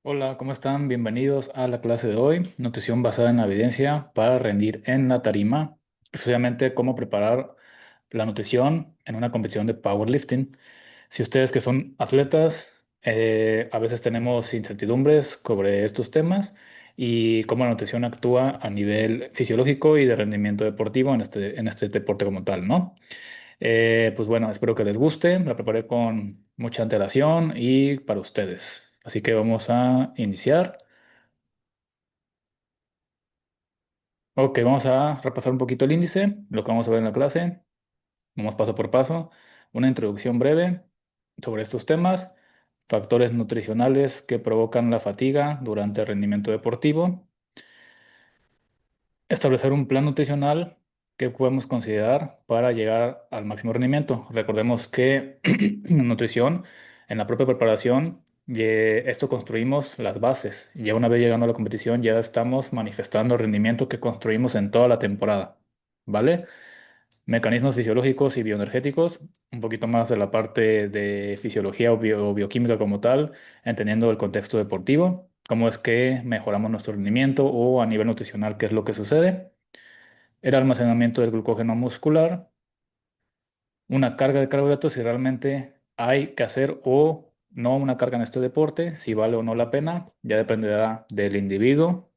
Hola, ¿cómo están? Bienvenidos a la clase de hoy, nutrición basada en la evidencia para rendir en la tarima, especialmente cómo preparar la nutrición en una competición de powerlifting. Si ustedes que son atletas, a veces tenemos incertidumbres sobre estos temas y cómo la nutrición actúa a nivel fisiológico y de rendimiento deportivo en este deporte como tal, ¿no? Pues bueno, espero que les guste. La preparé con mucha antelación y para ustedes. Así que vamos a iniciar. Ok, vamos a repasar un poquito el índice, lo que vamos a ver en la clase. Vamos paso por paso. Una introducción breve sobre estos temas. Factores nutricionales que provocan la fatiga durante el rendimiento deportivo. Establecer un plan nutricional que podemos considerar para llegar al máximo rendimiento. Recordemos que en nutrición, en la propia preparación, esto construimos las bases. Y ya una vez llegando a la competición, ya estamos manifestando el rendimiento que construimos en toda la temporada. ¿Vale? Mecanismos fisiológicos y bioenergéticos, un poquito más de la parte de fisiología o bioquímica como tal, entendiendo el contexto deportivo, cómo es que mejoramos nuestro rendimiento o a nivel nutricional, qué es lo que sucede. El almacenamiento del glucógeno muscular, una carga de carbohidratos si realmente hay que hacer o no una carga en este deporte, si vale o no la pena, ya dependerá del individuo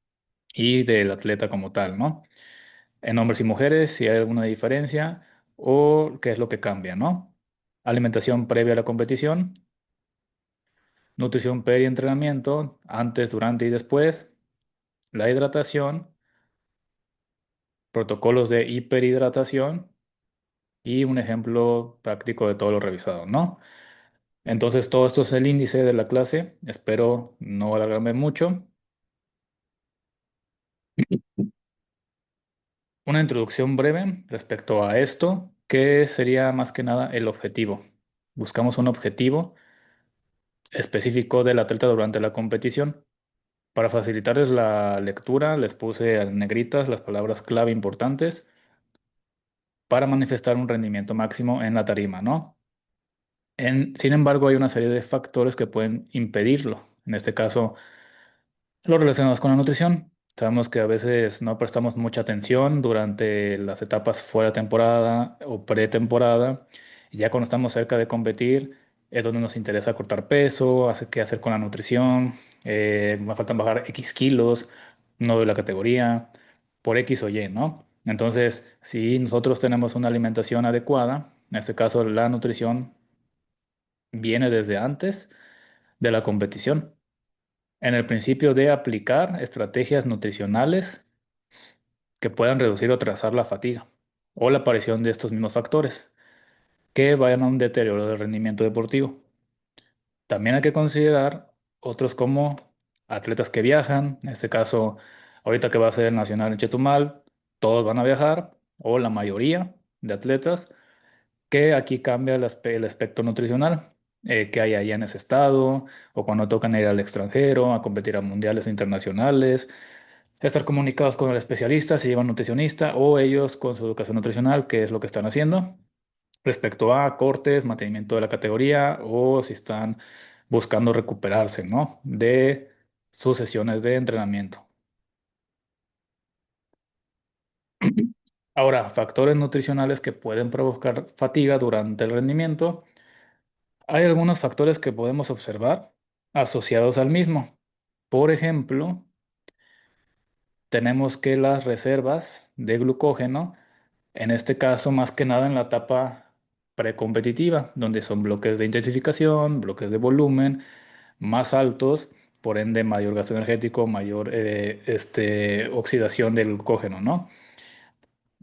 y del atleta como tal, ¿no? En hombres y mujeres, si hay alguna diferencia o qué es lo que cambia, ¿no? Alimentación previa a la competición, nutrición entrenamiento, antes, durante y después, la hidratación, protocolos de hiperhidratación y un ejemplo práctico de todo lo revisado, ¿no? Entonces, todo esto es el índice de la clase. Espero no alargarme mucho. Una introducción breve respecto a esto, que sería más que nada el objetivo. Buscamos un objetivo específico del atleta durante la competición. Para facilitarles la lectura, les puse en negritas las palabras clave importantes para manifestar un rendimiento máximo en la tarima, ¿no? Sin embargo, hay una serie de factores que pueden impedirlo. En este caso, los relacionados con la nutrición. Sabemos que a veces no prestamos mucha atención durante las etapas fuera de temporada o pretemporada. Y ya cuando estamos cerca de competir, es donde nos interesa cortar peso, hacer qué hacer con la nutrición. Me faltan bajar X kilos, no doy la categoría, por X o Y, ¿no? Entonces, si nosotros tenemos una alimentación adecuada, en este caso la nutrición viene desde antes de la competición en el principio de aplicar estrategias nutricionales que puedan reducir o trazar la fatiga o la aparición de estos mismos factores que vayan a un deterioro del rendimiento deportivo. También hay que considerar otros como atletas que viajan, en este caso, ahorita que va a ser el Nacional en Chetumal, todos van a viajar o la mayoría de atletas, que aquí cambia el aspecto nutricional. Que hay allá en ese estado, o cuando tocan ir al extranjero, a competir a mundiales o internacionales, estar comunicados con el especialista, si llevan nutricionista, o ellos con su educación nutricional, qué es lo que están haciendo respecto a cortes, mantenimiento de la categoría, o si están buscando recuperarse, ¿no? De sus sesiones de entrenamiento. Ahora, factores nutricionales que pueden provocar fatiga durante el rendimiento. Hay algunos factores que podemos observar asociados al mismo. Por ejemplo, tenemos que las reservas de glucógeno, en este caso más que nada en la etapa precompetitiva, donde son bloques de intensificación, bloques de volumen más altos, por ende mayor gasto energético, mayor oxidación del glucógeno, ¿no?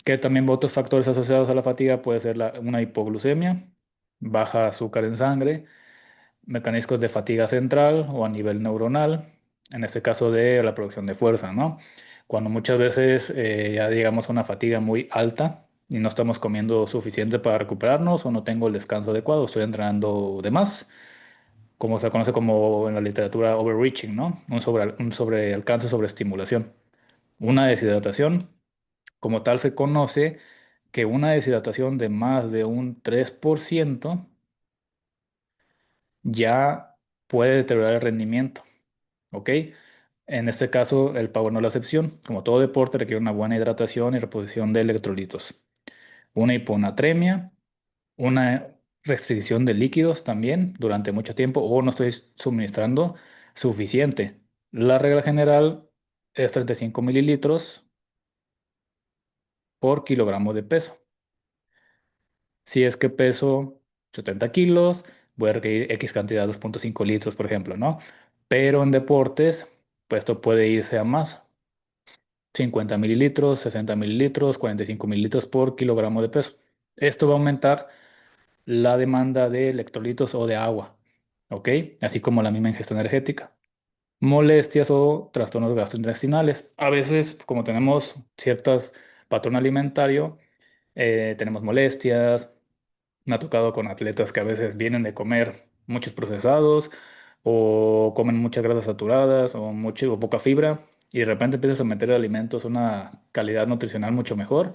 Que también otros factores asociados a la fatiga puede ser una hipoglucemia, baja azúcar en sangre, mecanismos de fatiga central o a nivel neuronal, en este caso de la producción de fuerza, ¿no? Cuando muchas veces ya llegamos a una fatiga muy alta y no estamos comiendo suficiente para recuperarnos o no tengo el descanso adecuado, estoy entrenando de más, como se conoce como en la literatura overreaching, ¿no? Un sobrealcance, sobreestimulación. Una deshidratación, como tal se conoce que una deshidratación de más de un 3% ya puede deteriorar el rendimiento. ¿ok? En este caso, el power no es la excepción. Como todo deporte, requiere una buena hidratación y reposición de electrolitos. Una hiponatremia, una restricción de líquidos también durante mucho tiempo o no estoy suministrando suficiente. La regla general es 35 mililitros por kilogramo de peso. Si es que peso 70 kilos, voy a requerir X cantidad, 2,5 litros, por ejemplo, ¿no? Pero en deportes, pues esto puede irse a más. 50 mililitros, 60 mililitros, 45 mililitros por kilogramo de peso. Esto va a aumentar la demanda de electrolitos o de agua, ¿ok? Así como la misma ingesta energética. Molestias o trastornos gastrointestinales. A veces, como tenemos ciertos patrón alimentario, tenemos molestias. Me ha tocado con atletas que a veces vienen de comer muchos procesados o comen muchas grasas saturadas o mucho o poca fibra y de repente empiezas a meter alimentos una calidad nutricional mucho mejor,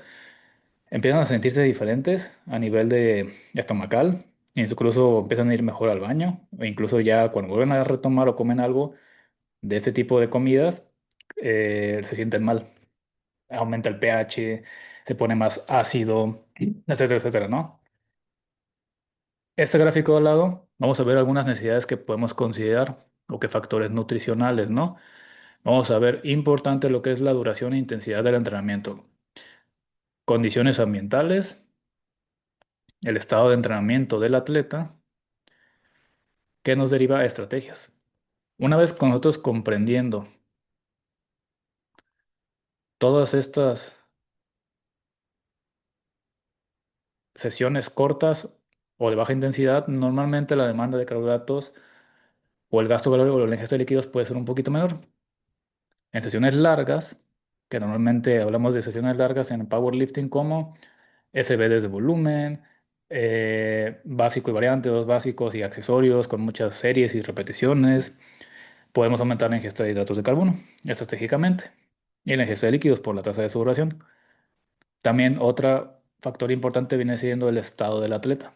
empiezan a sentirse diferentes a nivel de estomacal, e incluso empiezan a ir mejor al baño, o incluso ya cuando vuelven a retomar o comen algo de este tipo de comidas, se sienten mal. Aumenta el pH, se pone más ácido, etcétera, etcétera, ¿no? Este gráfico de al lado, vamos a ver algunas necesidades que podemos considerar o qué factores nutricionales, ¿no? Vamos a ver importante lo que es la duración e intensidad del entrenamiento, condiciones ambientales, el estado de entrenamiento del atleta, que nos deriva a estrategias. Una vez con nosotros comprendiendo todas estas sesiones cortas o de baja intensidad, normalmente la demanda de carbohidratos o el gasto calórico o la ingesta de líquidos puede ser un poquito menor. En sesiones largas, que normalmente hablamos de sesiones largas en powerlifting como SBDs de volumen, básico y variante, dos básicos y accesorios con muchas series y repeticiones, podemos aumentar la ingesta de hidratos de carbono estratégicamente y la ingesta de líquidos por la tasa de sudoración. También otro factor importante viene siendo el estado del atleta.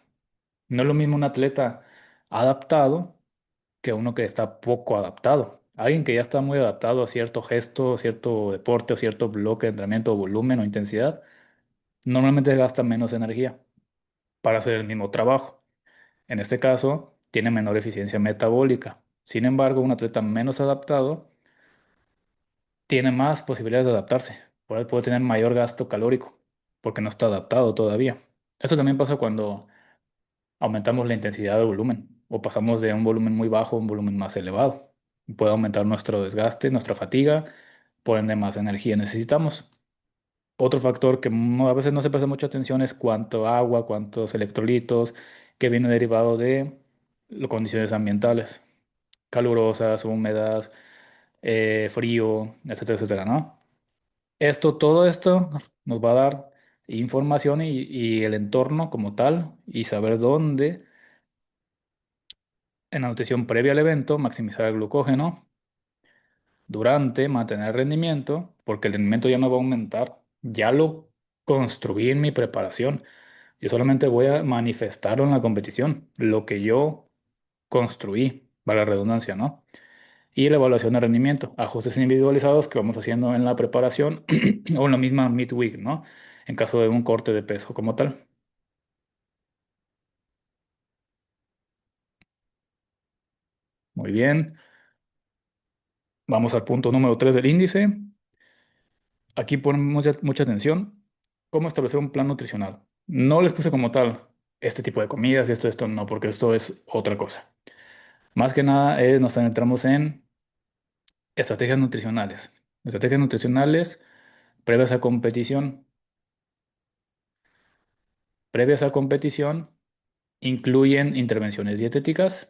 No es lo mismo un atleta adaptado que uno que está poco adaptado. Alguien que ya está muy adaptado a cierto gesto, cierto deporte o cierto bloque de entrenamiento, volumen o intensidad, normalmente gasta menos energía para hacer el mismo trabajo. En este caso, tiene menor eficiencia metabólica. Sin embargo, un atleta menos adaptado tiene más posibilidades de adaptarse. Puede tener mayor gasto calórico porque no está adaptado todavía. Esto también pasa cuando aumentamos la intensidad del volumen o pasamos de un volumen muy bajo a un volumen más elevado. Puede aumentar nuestro desgaste, nuestra fatiga, por ende más energía necesitamos. Otro factor que a veces no se presta mucha atención es cuánto agua, cuántos electrolitos, que viene derivado de las condiciones ambientales, calurosas, húmedas, frío, etcétera, etcétera, ¿no? Todo esto nos va a dar información y el entorno como tal y saber dónde en la nutrición previa al evento, maximizar el glucógeno. Durante, mantener el rendimiento, porque el rendimiento ya no va a aumentar. Ya lo construí en mi preparación. Yo solamente voy a manifestarlo en la competición. Lo que yo construí, para la redundancia, ¿no? Y la evaluación de rendimiento. Ajustes individualizados que vamos haciendo en la preparación o en la misma midweek, ¿no? En caso de un corte de peso como tal. Muy bien. Vamos al punto número 3 del índice. Aquí ponen mucha atención. ¿Cómo establecer un plan nutricional? No les puse como tal este tipo de comidas, esto, no, porque esto es otra cosa. Más que nada nos centramos en estrategias nutricionales. Estrategias nutricionales previas a competición. Previas a competición incluyen intervenciones dietéticas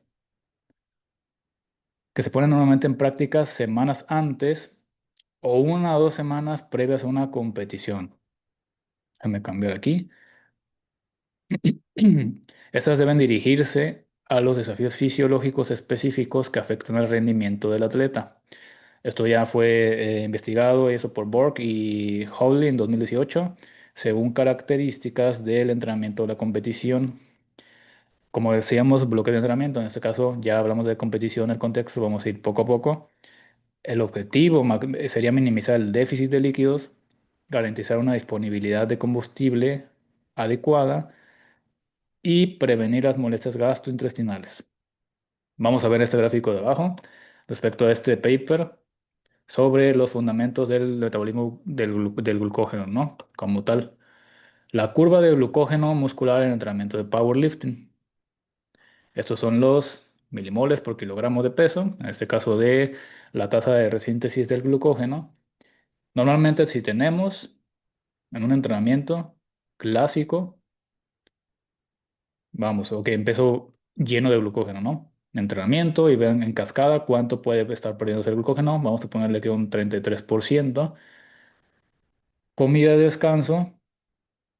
que se ponen normalmente en práctica semanas antes o 1 o 2 semanas previas a una competición. Déjame cambiar aquí. Estas deben dirigirse a los desafíos fisiológicos específicos que afectan al rendimiento del atleta. Esto ya fue investigado eso por Borg y Howley en 2018, según características del entrenamiento de la competición. Como decíamos, bloque de entrenamiento, en este caso ya hablamos de competición, el contexto, vamos a ir poco a poco. El objetivo sería minimizar el déficit de líquidos, garantizar una disponibilidad de combustible adecuada y prevenir las molestias gastrointestinales. Vamos a ver este gráfico de abajo respecto a este paper sobre los fundamentos del metabolismo del glucógeno, ¿no? Como tal, la curva de glucógeno muscular en entrenamiento de powerlifting. Estos son los milimoles por kilogramo de peso, en este caso de la tasa de resíntesis del glucógeno. Normalmente si tenemos en un entrenamiento clásico, vamos, ok, empezó lleno de glucógeno, ¿no? Entrenamiento y vean en cascada cuánto puede estar perdiendo el glucógeno. Vamos a ponerle que un 33%. Comida de descanso,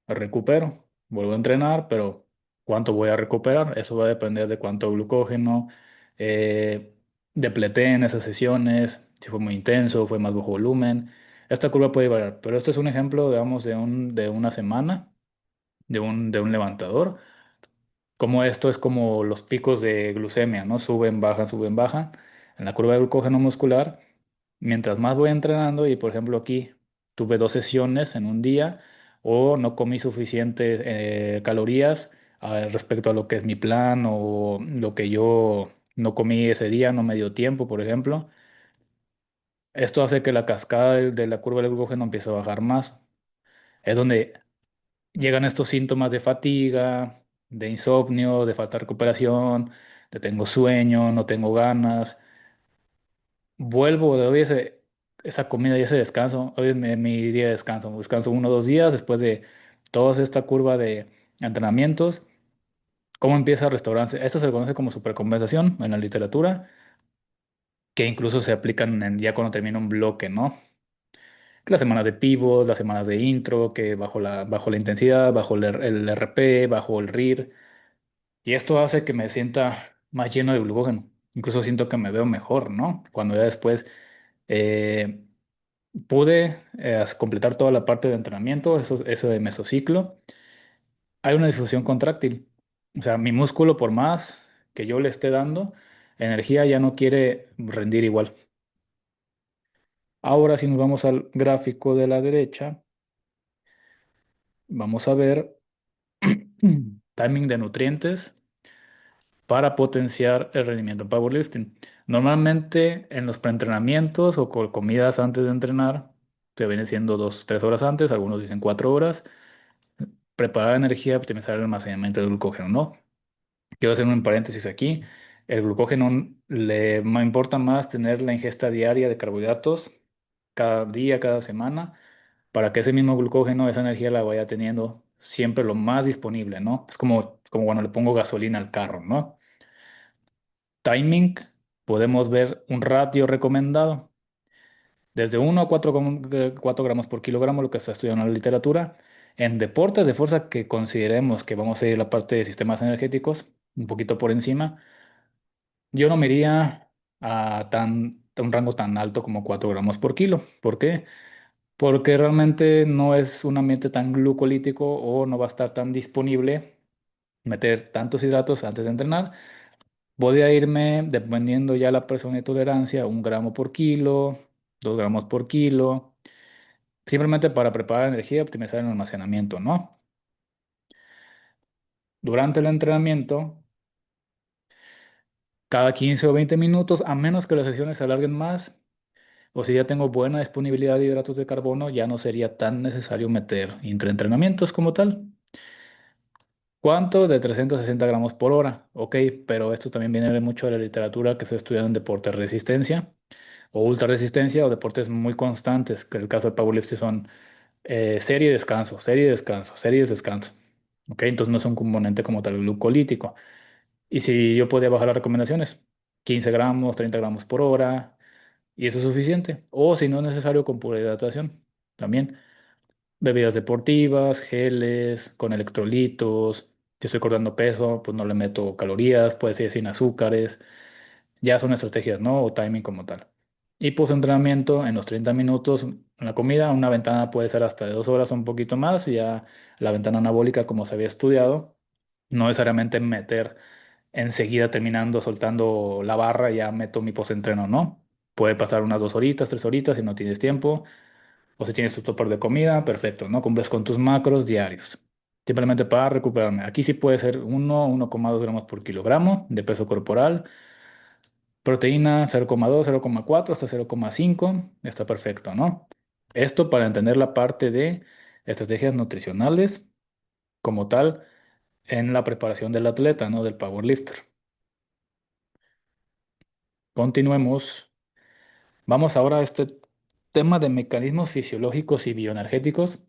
recupero, vuelvo a entrenar, pero ¿cuánto voy a recuperar? Eso va a depender de cuánto glucógeno eh, depleté en esas sesiones, si fue muy intenso, fue más bajo volumen. Esta curva puede variar, pero este es un ejemplo, digamos, de una semana, de un levantador. Como esto es como los picos de glucemia, ¿no? Suben, bajan, suben, bajan. En la curva de glucógeno muscular, mientras más voy entrenando y por ejemplo aquí tuve 2 sesiones en un día o no comí suficientes calorías respecto a lo que es mi plan o lo que yo no comí ese día, no me dio tiempo, por ejemplo. Esto hace que la cascada de la curva del glucógeno empiece a bajar más. Es donde llegan estos síntomas de fatiga, de insomnio, de falta de recuperación, de tengo sueño, no tengo ganas. Vuelvo, doy esa comida y ese descanso. Hoy es mi día de descanso. Descanso 1 o 2 días después de toda esta curva de entrenamientos. ¿Cómo empieza a restaurarse? Esto se le conoce como supercompensación en la literatura, que incluso se aplican ya cuando termina un bloque, ¿no? Las semanas de pivot, las semanas de intro, que bajo la intensidad, bajo el RP, bajo el RIR. Y esto hace que me sienta más lleno de glucógeno. Incluso siento que me veo mejor, ¿no? Cuando ya después eh, pude completar toda la parte de entrenamiento, eso de mesociclo, hay una difusión contráctil. O sea, mi músculo, por más que yo le esté dando, energía ya no quiere rendir igual. Ahora, si nos vamos al gráfico de la derecha, vamos a ver timing de nutrientes para potenciar el rendimiento en powerlifting. Normalmente en los preentrenamientos o con comidas antes de entrenar, que viene siendo 2, 3 horas antes, algunos dicen 4 horas, preparar energía, optimizar el almacenamiento del glucógeno, ¿no? Quiero hacer un paréntesis aquí. El glucógeno me importa más tener la ingesta diaria de carbohidratos cada día, cada semana, para que ese mismo glucógeno, esa energía la vaya teniendo siempre lo más disponible, ¿no? Es como cuando le pongo gasolina al carro, ¿no? Timing, podemos ver un ratio recomendado desde 1 a 4 gramos por kilogramo, lo que está estudiando en la literatura. En deportes de fuerza que consideremos que vamos a ir a la parte de sistemas energéticos, un poquito por encima, yo no me iría a un rango tan alto como 4 gramos por kilo. ¿Por qué? Porque realmente no es un ambiente tan glucolítico o no va a estar tan disponible meter tantos hidratos antes de entrenar. Voy a irme, dependiendo ya la persona de tolerancia, 1 gramo por kilo, 2 gramos por kilo, simplemente para preparar energía y optimizar el almacenamiento, ¿no? Durante el entrenamiento, cada 15 o 20 minutos, a menos que las sesiones se alarguen más, o si ya tengo buena disponibilidad de hidratos de carbono, ya no sería tan necesario meter intraentrenamientos como tal. ¿Cuánto? De 360 gramos por hora. Ok, pero esto también viene de mucho de la literatura que se estudia en deporte de resistencia o ultra resistencia o deportes muy constantes, que en el caso del powerlifting son serie de descanso, serie de descanso, serie de descanso. Ok, entonces no es un componente como tal glucolítico. Y si yo podía bajar las recomendaciones, 15 gramos, 30 gramos por hora, y eso es suficiente. O si no es necesario, con pura hidratación también. Bebidas deportivas, geles, con electrolitos. Si estoy cortando peso, pues no le meto calorías, puede ser sin azúcares. Ya son estrategias, ¿no? O timing como tal. Y post-entrenamiento, en los 30 minutos, en la comida, una ventana puede ser hasta de 2 horas o un poquito más. Y ya la ventana anabólica, como se había estudiado, no necesariamente meter enseguida terminando, soltando la barra, ya meto mi post-entreno, ¿no? Puede pasar unas 2 horitas, 3 horitas si no tienes tiempo, o si tienes tu topper de comida, perfecto, ¿no? Cumples con tus macros diarios. Simplemente para recuperarme. Aquí sí puede ser 1,2 gramos por kilogramo de peso corporal. Proteína 0,2, 0,4 hasta 0,5. Está perfecto, ¿no? Esto para entender la parte de estrategias nutricionales como tal en la preparación del atleta, ¿no? Del powerlifter. Continuemos. Vamos ahora a este tema de mecanismos fisiológicos y bioenergéticos.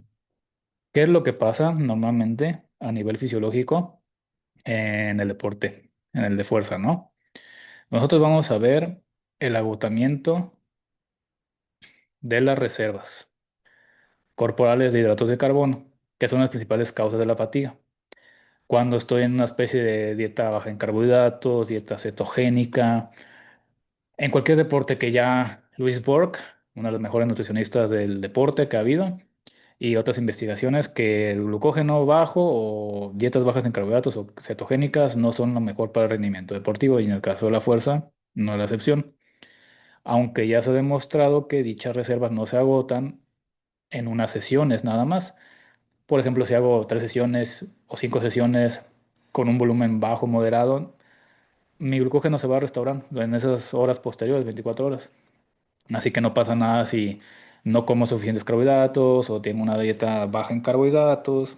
¿Qué es lo que pasa normalmente a nivel fisiológico en el deporte, en el de fuerza, ¿no? Nosotros vamos a ver el agotamiento de las reservas corporales de hidratos de carbono, que son las principales causas de la fatiga. Cuando estoy en una especie de dieta baja en carbohidratos, dieta cetogénica, en cualquier deporte que ya Luis Borg, uno de los mejores nutricionistas del deporte que ha habido, y otras investigaciones que el glucógeno bajo o dietas bajas en carbohidratos o cetogénicas no son lo mejor para el rendimiento deportivo y en el caso de la fuerza no es la excepción. Aunque ya se ha demostrado que dichas reservas no se agotan en unas sesiones nada más. Por ejemplo, si hago 3 sesiones o 5 sesiones con un volumen bajo moderado, mi glucógeno se va a restaurar en esas horas posteriores, 24 horas. Así que no pasa nada si no como suficientes carbohidratos o tengo una dieta baja en carbohidratos.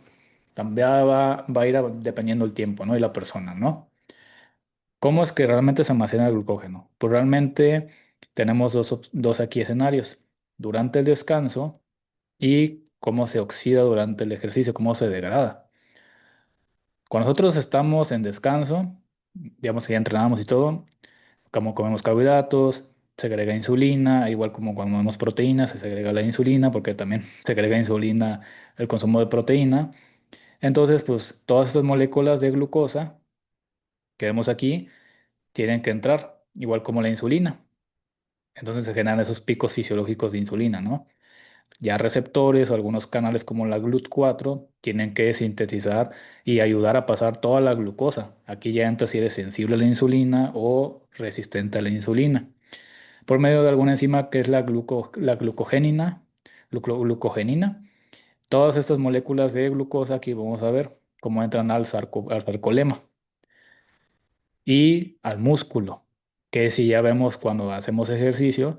También va a ir dependiendo el tiempo, ¿no? Y la persona, ¿no? ¿Cómo es que realmente se almacena el glucógeno? Pues realmente tenemos dos aquí escenarios. Durante el descanso y cómo se oxida durante el ejercicio, cómo se degrada. Cuando nosotros estamos en descanso, digamos que ya entrenamos y todo, como comemos carbohidratos, se agrega insulina, igual como cuando comemos proteínas, se segrega la insulina, porque también se agrega insulina el consumo de proteína. Entonces, pues todas estas moléculas de glucosa que vemos aquí tienen que entrar, igual como la insulina. Entonces se generan esos picos fisiológicos de insulina, ¿no? Ya receptores o algunos canales como la GLUT4 tienen que sintetizar y ayudar a pasar toda la glucosa. Aquí ya entra si eres sensible a la insulina o resistente a la insulina. Por medio de alguna enzima que es la glucogenina. Todas estas moléculas de glucosa aquí vamos a ver cómo entran al sarcolema y al músculo, que si ya vemos cuando hacemos ejercicio,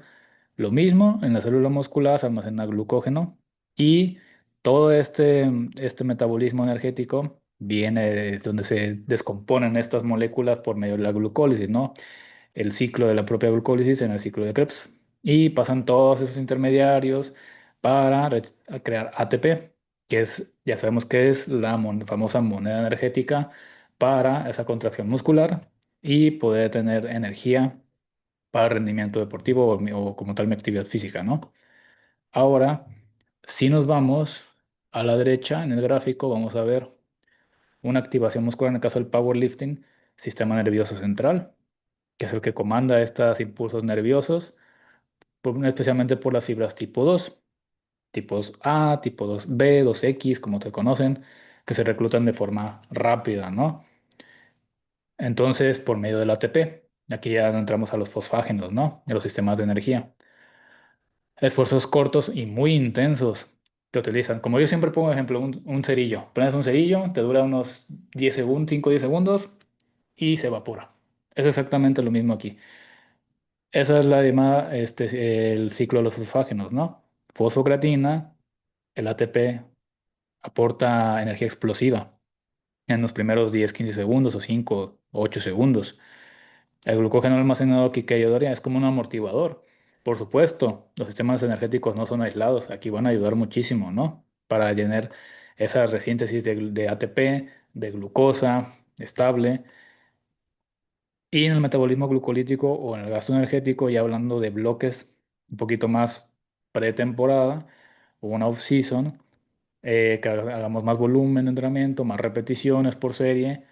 lo mismo en la célula muscular se almacena glucógeno y todo este metabolismo energético viene de donde se descomponen estas moléculas por medio de la glucólisis, ¿no? El ciclo de la propia glucólisis en el ciclo de Krebs. Y pasan todos esos intermediarios para a crear ATP, que es, ya sabemos que es la famosa moneda energética para esa contracción muscular y poder tener energía para el rendimiento deportivo o como tal mi actividad física, ¿no? Ahora, si nos vamos a la derecha en el gráfico, vamos a ver una activación muscular en el caso del powerlifting, sistema nervioso central, que es el que comanda estos impulsos nerviosos, especialmente por las fibras tipo 2, tipos A, tipo 2B, 2X, como se conocen, que se reclutan de forma rápida, ¿no? Entonces, por medio del ATP, aquí ya entramos a los fosfágenos, ¿no? De los sistemas de energía. Esfuerzos cortos y muy intensos que utilizan. Como yo siempre pongo ejemplo, un cerillo. Pones un cerillo, te dura unos 10 segundos, 5 o 10 segundos y se evapora. Es exactamente lo mismo aquí. Esa es la llamada, el ciclo de los fosfágenos, ¿no? Fosfocreatina, el ATP aporta energía explosiva en los primeros 10, 15 segundos o 5, 8 segundos. El glucógeno almacenado aquí que ayudaría es como un amortiguador. Por supuesto, los sistemas energéticos no son aislados, aquí van a ayudar muchísimo, ¿no? Para llenar esa resíntesis de ATP, de glucosa estable. Y en el metabolismo glucolítico o en el gasto energético, ya hablando de bloques un poquito más pretemporada o una off-season, que hagamos más volumen de entrenamiento, más repeticiones por serie,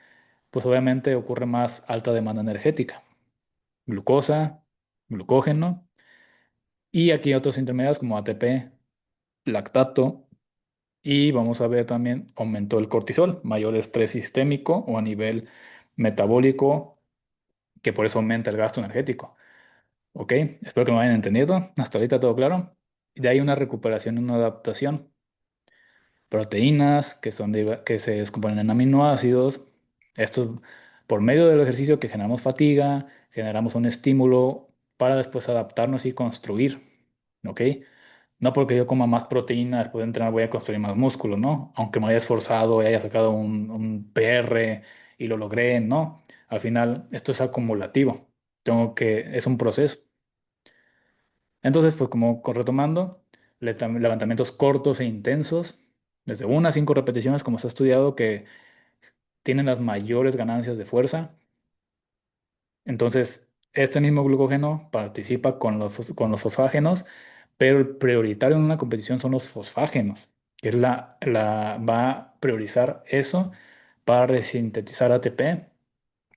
pues obviamente ocurre más alta demanda energética, glucosa, glucógeno, y aquí otros intermediarios como ATP, lactato, y vamos a ver también aumento del cortisol, mayor estrés sistémico o a nivel metabólico, que por eso aumenta el gasto energético. ¿Ok? Espero que me hayan entendido. Hasta ahorita todo claro. Y de ahí una recuperación y una adaptación. Proteínas que se descomponen en aminoácidos. Esto por medio del ejercicio que generamos fatiga, generamos un estímulo para después adaptarnos y construir. ¿Ok? No porque yo coma más proteína después de entrenar voy a construir más músculo, ¿no? Aunque me haya esforzado y haya sacado un PR y lo logré, ¿no? Al final esto es acumulativo. Es un proceso. Entonces, pues como retomando, levantamientos cortos e intensos, desde 1 a 5 repeticiones, como se ha estudiado, que tienen las mayores ganancias de fuerza. Entonces, este mismo glucógeno participa con con los fosfágenos, pero el prioritario en una competición son los fosfágenos, que es va a priorizar eso para resintetizar ATP.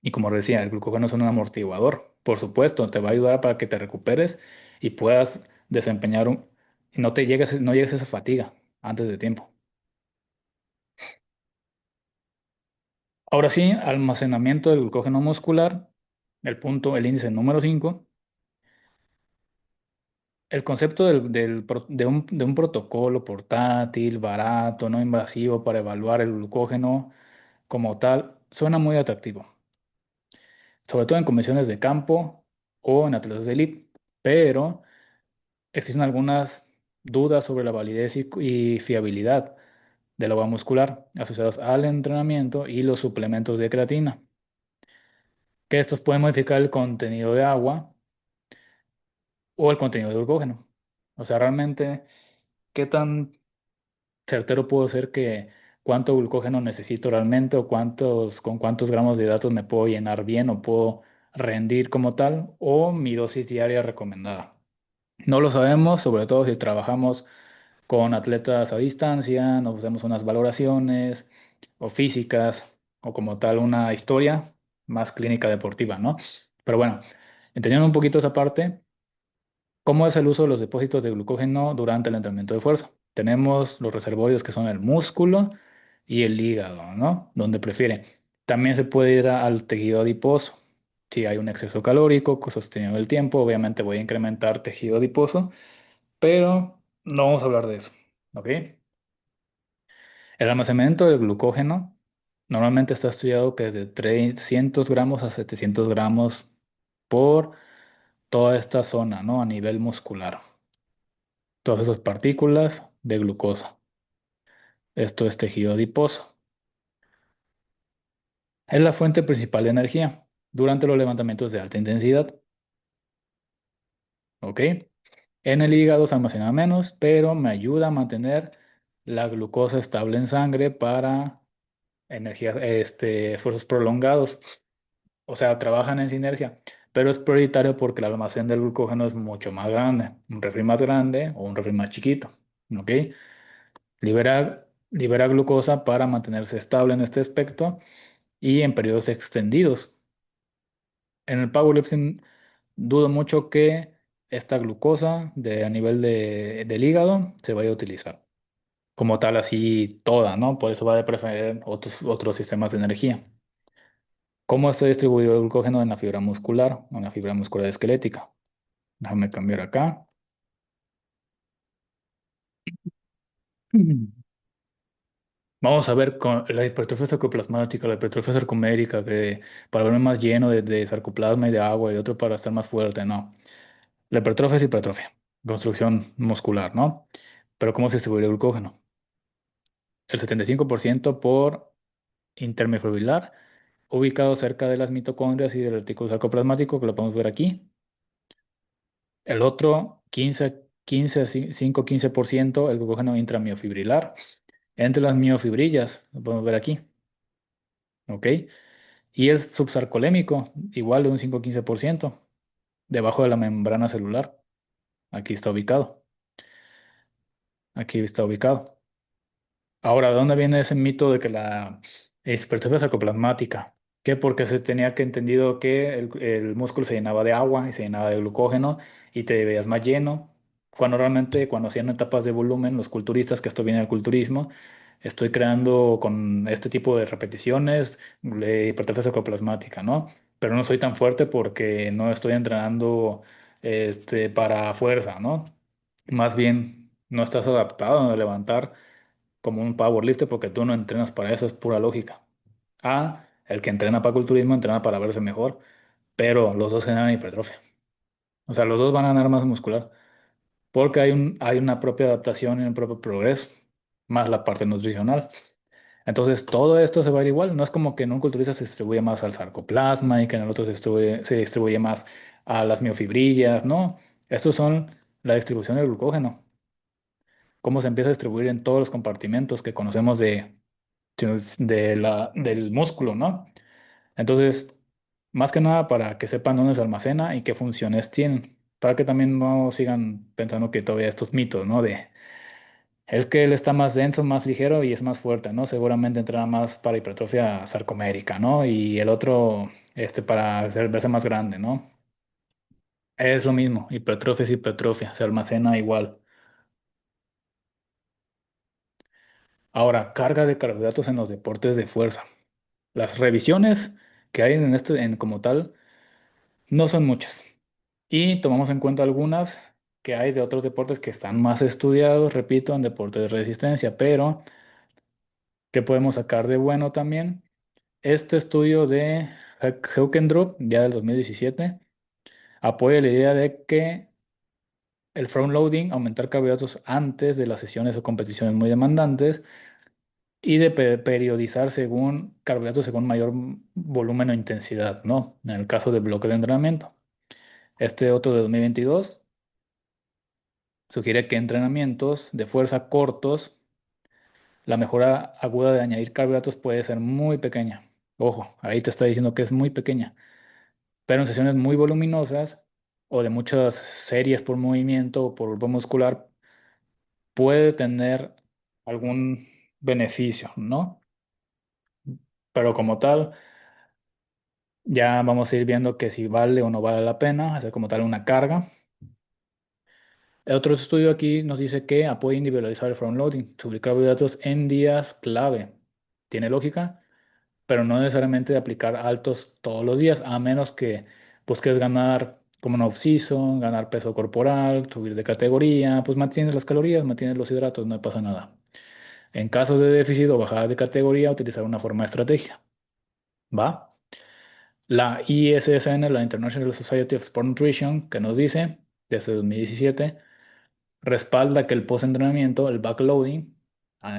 Y como decía, el glucógeno es un amortiguador. Por supuesto, te va a ayudar para que te recuperes y puedas desempeñar y no llegues a esa fatiga antes de tiempo. Ahora sí, almacenamiento del glucógeno muscular, el índice número 5. El concepto de un protocolo portátil, barato, no invasivo para evaluar el glucógeno como tal suena muy atractivo, sobre todo en convenciones de campo o en atletas de élite, pero existen algunas dudas sobre la validez y fiabilidad del agua muscular asociados al entrenamiento y los suplementos de creatina, que estos pueden modificar el contenido de agua o el contenido de glucógeno. O sea, realmente, ¿qué tan certero puedo ser que cuánto glucógeno necesito realmente o con cuántos gramos de hidratos me puedo llenar bien o puedo rendir como tal o mi dosis diaria recomendada? No lo sabemos, sobre todo si trabajamos con atletas a distancia, nos hacemos unas valoraciones o físicas o como tal una historia más clínica deportiva, ¿no? Pero bueno, entendiendo un poquito esa parte. ¿Cómo es el uso de los depósitos de glucógeno durante el entrenamiento de fuerza? Tenemos los reservorios que son el músculo y el hígado, ¿no? Donde prefiere. También se puede ir al tejido adiposo. Si hay un exceso calórico sostenido en el tiempo, obviamente voy a incrementar tejido adiposo, pero no vamos a hablar de eso, ¿ok? El almacenamiento del glucógeno normalmente está estudiado que es de 300 gramos a 700 gramos por toda esta zona, ¿no? A nivel muscular. Todas esas partículas de glucosa. Esto es tejido adiposo. Es la fuente principal de energía durante los levantamientos de alta intensidad. ¿Ok? En el hígado se almacena menos, pero me ayuda a mantener la glucosa estable en sangre para esfuerzos prolongados. O sea, trabajan en sinergia, pero es prioritario porque el almacén del glucógeno es mucho más grande. Un refri más grande o un refri más chiquito. ¿Ok? Libera glucosa para mantenerse estable en este aspecto y en periodos extendidos. En el powerlifting dudo mucho que esta glucosa a nivel del hígado se vaya a utilizar como tal así toda, ¿no? Por eso va a preferir otros sistemas de energía. ¿Cómo está distribuido el glucógeno en la fibra muscular o en la fibra muscular esquelética? Déjame cambiar acá. Vamos a ver con la hipertrofia sarcoplasmática, la hipertrofia sarcomérica, que para verme más lleno de sarcoplasma y de agua y otro para estar más fuerte, no. La hipertrofia es hipertrofia, construcción muscular, ¿no? Pero ¿cómo se distribuye el glucógeno? El 75% por intermiofibrilar, ubicado cerca de las mitocondrias y del retículo sarcoplasmático, que lo podemos ver aquí. El otro 5-15%, el glucógeno intramiofibrilar, entre las miofibrillas, lo podemos ver aquí, ¿ok? Y el subsarcolémico, igual de un 5-15%, debajo de la membrana celular. Aquí está ubicado. Aquí está ubicado. Ahora, ¿de dónde viene ese mito de que la hipertrofia sarcoplasmática? Que porque se tenía que entendido que el músculo se llenaba de agua y se llenaba de glucógeno y te veías más lleno. Cuando realmente, cuando hacían etapas de volumen, los culturistas, que esto viene del culturismo, estoy creando con este tipo de repeticiones de hipertrofia sarcoplasmática, ¿no? Pero no soy tan fuerte porque no estoy entrenando para fuerza, ¿no? Más bien, no estás adaptado a levantar como un powerlifter porque tú no entrenas para eso, es pura lógica. El que entrena para culturismo entrena para verse mejor, pero los dos generan hipertrofia. O sea, los dos van a ganar más muscular porque hay una propia adaptación y un propio progreso, más la parte nutricional. Entonces, todo esto se va a ir igual. No es como que en un culturista se distribuye más al sarcoplasma y que en el otro se distribuye más a las miofibrillas. No, estos son la distribución del glucógeno. Cómo se empieza a distribuir en todos los compartimentos que conocemos del músculo, ¿no? Entonces, más que nada para que sepan dónde se almacena y qué funciones tienen. Para que también no sigan pensando que todavía estos mitos, ¿no? Es que él está más denso, más ligero y es más fuerte, ¿no? Seguramente entrará más para hipertrofia sarcomérica, ¿no? Y el otro, para verse más grande, ¿no? Es lo mismo, hipertrofia es hipertrofia, se almacena igual. Ahora, carga de carbohidratos en los deportes de fuerza. Las revisiones que hay como tal no son muchas. Y tomamos en cuenta algunas que hay de otros deportes que están más estudiados, repito, en deportes de resistencia, pero que podemos sacar de bueno también. Este estudio de Heukendrup, ya del 2017, apoya la idea de que el front loading, aumentar carbohidratos antes de las sesiones o competiciones muy demandantes, y de periodizar según carbohidratos según mayor volumen o intensidad, ¿no? En el caso de bloque de entrenamiento. Este otro de 2022 sugiere que entrenamientos de fuerza cortos, la mejora aguda de añadir carbohidratos puede ser muy pequeña. Ojo, ahí te está diciendo que es muy pequeña. Pero en sesiones muy voluminosas o de muchas series por movimiento o por grupo muscular puede tener algún beneficio, ¿no? Pero como tal, ya vamos a ir viendo que si vale o no vale la pena hacer como tal una carga. El otro estudio aquí nos dice que apoya individualizar el frontloading, subir carbohidratos en días clave. Tiene lógica, pero no necesariamente de aplicar altos todos los días, a menos que busques ganar como un off-season, ganar peso corporal, subir de categoría, pues mantienes las calorías, mantienes los hidratos, no pasa nada. En casos de déficit o bajada de categoría, utilizar una forma de estrategia. ¿Va? La ISSN, la International Society of Sport Nutrition, que nos dice, desde 2017, respalda que el post-entrenamiento, el backloading,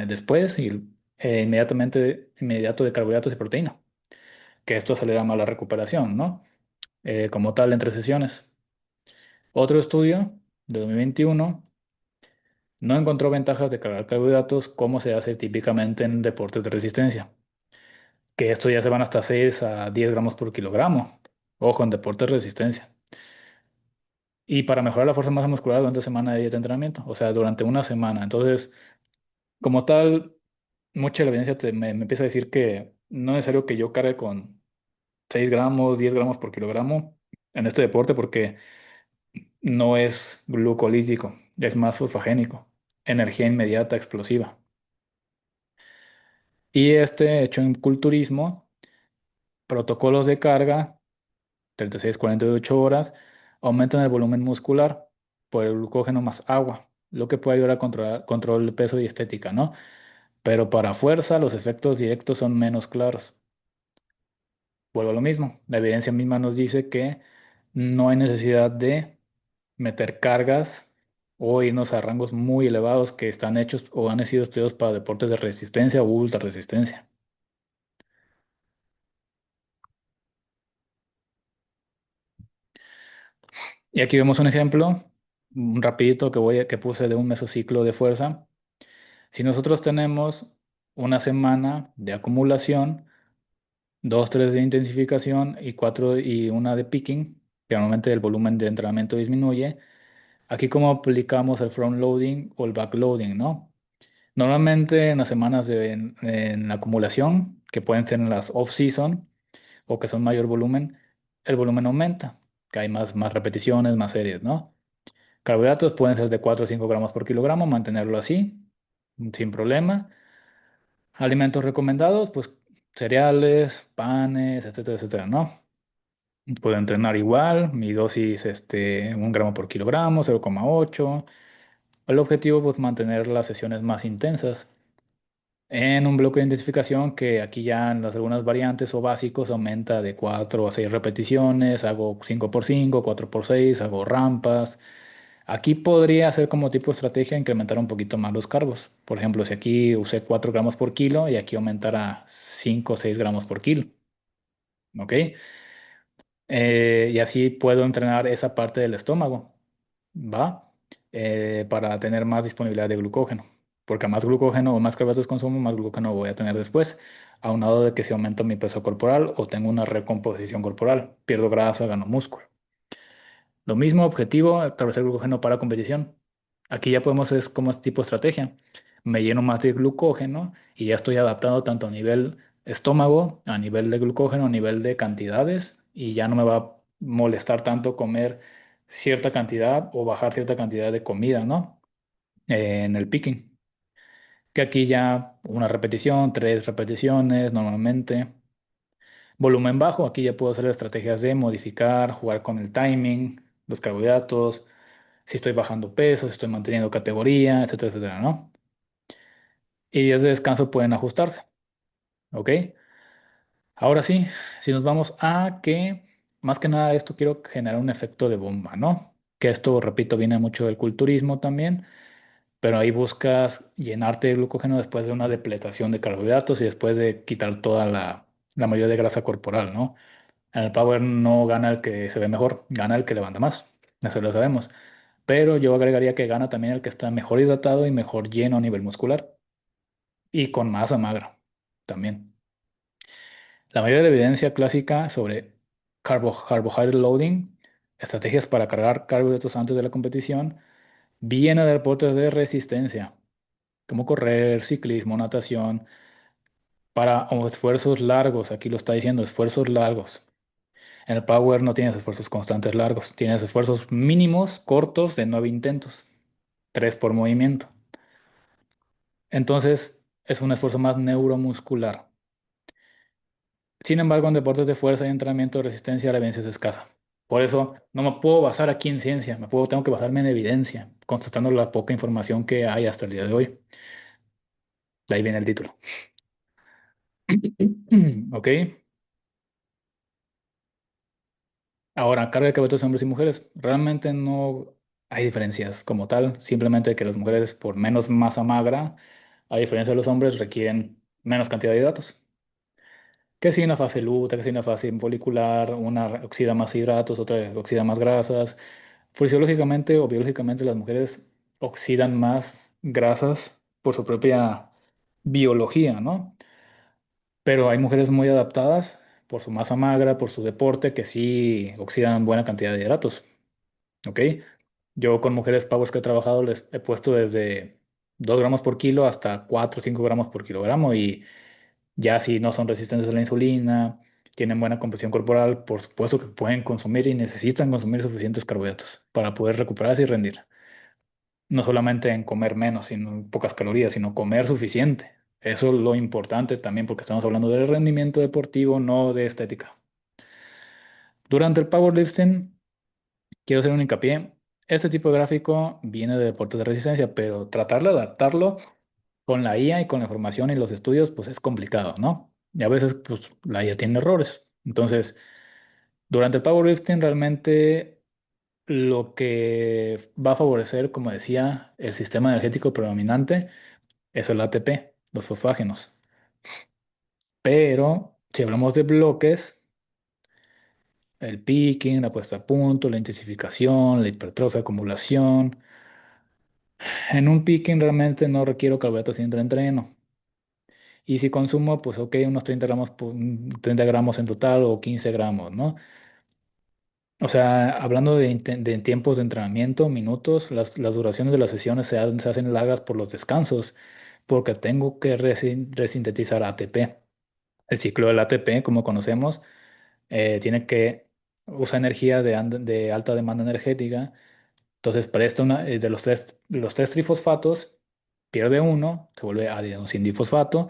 después y inmediato de carbohidratos y proteína, que esto acelera más la recuperación, ¿no? Como tal, entre sesiones. Otro estudio de 2021 no encontró ventajas de cargar carbohidratos como se hace típicamente en deportes de resistencia, que esto ya se van hasta 6 a 10 gramos por kilogramo. Ojo, en deportes de resistencia. Y para mejorar la fuerza masa muscular durante semana de dieta de entrenamiento, o sea, durante una semana. Entonces, como tal, mucha de la evidencia me empieza a decir que no es necesario que yo cargue con 6 gramos, 10 gramos por kilogramo en este deporte porque no es glucolítico, es más fosfagénico, energía inmediata, explosiva. Y este hecho en culturismo, protocolos de carga, 36-48 horas, aumentan el volumen muscular por el glucógeno más agua, lo que puede ayudar a controlar control de peso y estética, ¿no? Pero para fuerza, los efectos directos son menos claros. Vuelvo a lo mismo, la evidencia misma nos dice que no hay necesidad de meter cargas o irnos a rangos muy elevados que están hechos o han sido estudiados para deportes de resistencia o ultra resistencia. Y aquí vemos un ejemplo, un rapidito que puse de un mesociclo de fuerza. Si nosotros tenemos una semana de acumulación, dos, tres de intensificación y cuatro y una de picking, que normalmente el volumen de entrenamiento disminuye. Aquí cómo aplicamos el front loading o el back loading, ¿no? Normalmente en las semanas en la acumulación, que pueden ser en las off-season o que son mayor volumen, el volumen aumenta, que hay más repeticiones, más series, ¿no? Carbohidratos pueden ser de 4 o 5 gramos por kilogramo, mantenerlo así, sin problema. Alimentos recomendados, pues cereales, panes, etcétera, etcétera, ¿no? Puedo entrenar igual, mi dosis, 1 gramo por kilogramo, 0,8. El objetivo, pues, mantener las sesiones más intensas. En un bloque de identificación que aquí ya en las algunas variantes o básicos aumenta de 4 a 6 repeticiones, hago 5 por 5, 4 por 6, hago rampas. Aquí podría hacer como tipo de estrategia incrementar un poquito más los carbos. Por ejemplo, si aquí usé 4 gramos por kilo y aquí aumentar a 5 o 6 gramos por kilo. ¿Ok? Y así puedo entrenar esa parte del estómago. ¿Va? Para tener más disponibilidad de glucógeno. Porque a más glucógeno o más carbohidratos consumo, más glucógeno voy a tener después. Aunado de que si aumento mi peso corporal o tengo una recomposición corporal, pierdo grasa, gano músculo. Lo mismo objetivo, establecer glucógeno para competición. Aquí ya podemos, es como es tipo estrategia. Me lleno más de glucógeno y ya estoy adaptado tanto a nivel estómago, a nivel de glucógeno, a nivel de cantidades y ya no me va a molestar tanto comer cierta cantidad o bajar cierta cantidad de comida, ¿no? En el picking. Que aquí ya una repetición, 3 repeticiones normalmente. Volumen bajo, aquí ya puedo hacer estrategias de modificar, jugar con el timing, los carbohidratos, si estoy bajando peso, si estoy manteniendo categoría, etcétera, etcétera, ¿no? Y días de descanso pueden ajustarse, ¿ok? Ahora sí, si nos vamos a que, más que nada esto quiero generar un efecto de bomba, ¿no? Que esto, repito, viene mucho del culturismo también, pero ahí buscas llenarte de glucógeno después de una depletación de carbohidratos y después de quitar toda la mayoría de grasa corporal, ¿no? En el power no gana el que se ve mejor, gana el que levanta más, eso lo sabemos. Pero yo agregaría que gana también el que está mejor hidratado y mejor lleno a nivel muscular y con masa magra también. La mayoría de la evidencia clásica sobre carbohydrate loading, estrategias para cargar carbohidratos antes de la competición, viene de deportes de resistencia, como correr, ciclismo, natación, para esfuerzos largos, aquí lo está diciendo, esfuerzos largos. En el Power no tienes esfuerzos constantes largos, tienes esfuerzos mínimos cortos de 9 intentos, 3 por movimiento. Entonces es un esfuerzo más neuromuscular. Sin embargo, en deportes de fuerza y entrenamiento de resistencia la evidencia es escasa. Por eso no me puedo basar aquí en ciencia, tengo que basarme en evidencia, constatando la poca información que hay hasta el día de hoy. De ahí viene el título. ¿Ok? Ahora, carga de caballos hombres y mujeres. Realmente no hay diferencias como tal, simplemente que las mujeres por menos masa magra, a diferencia de los hombres, requieren menos cantidad de hidratos. Que si una fase lutea, que si una fase folicular, una oxida más hidratos, otra oxida más grasas. Fisiológicamente o biológicamente las mujeres oxidan más grasas por su propia biología, ¿no? Pero hay mujeres muy adaptadas por su masa magra, por su deporte, que sí oxidan buena cantidad de hidratos. ¿Ok? Yo con mujeres powers que he trabajado les he puesto desde 2 gramos por kilo hasta 4 o 5 gramos por kilogramo y ya si no son resistentes a la insulina, tienen buena composición corporal, por supuesto que pueden consumir y necesitan consumir suficientes carbohidratos para poder recuperarse y rendir. No solamente en comer menos, sino en pocas calorías, sino comer suficiente. Eso es lo importante también porque estamos hablando de rendimiento deportivo, no de estética. Durante el powerlifting, quiero hacer un hincapié. Este tipo de gráfico viene de deportes de resistencia, pero tratar de adaptarlo con la IA y con la información y los estudios, pues es complicado, ¿no? Y a veces, pues la IA tiene errores. Entonces, durante el powerlifting, realmente lo que va a favorecer, como decía, el sistema energético predominante es el ATP, los fosfágenos. Pero si hablamos de bloques, el picking, la puesta a punto, la intensificación, la hipertrofia, acumulación. En un picking realmente no requiero carbohidratos entre entreno. Y si consumo, pues ok, unos 30 gramos, 30 gramos en total o 15 gramos, ¿no? O sea, hablando de tiempos de entrenamiento, minutos, las duraciones de las sesiones se hacen largas por los descansos, porque tengo que resintetizar ATP. El ciclo del ATP, como conocemos, tiene que usar energía de alta demanda energética. Entonces, para esto, de los tres trifosfatos, pierde uno, se vuelve adenosindifosfato,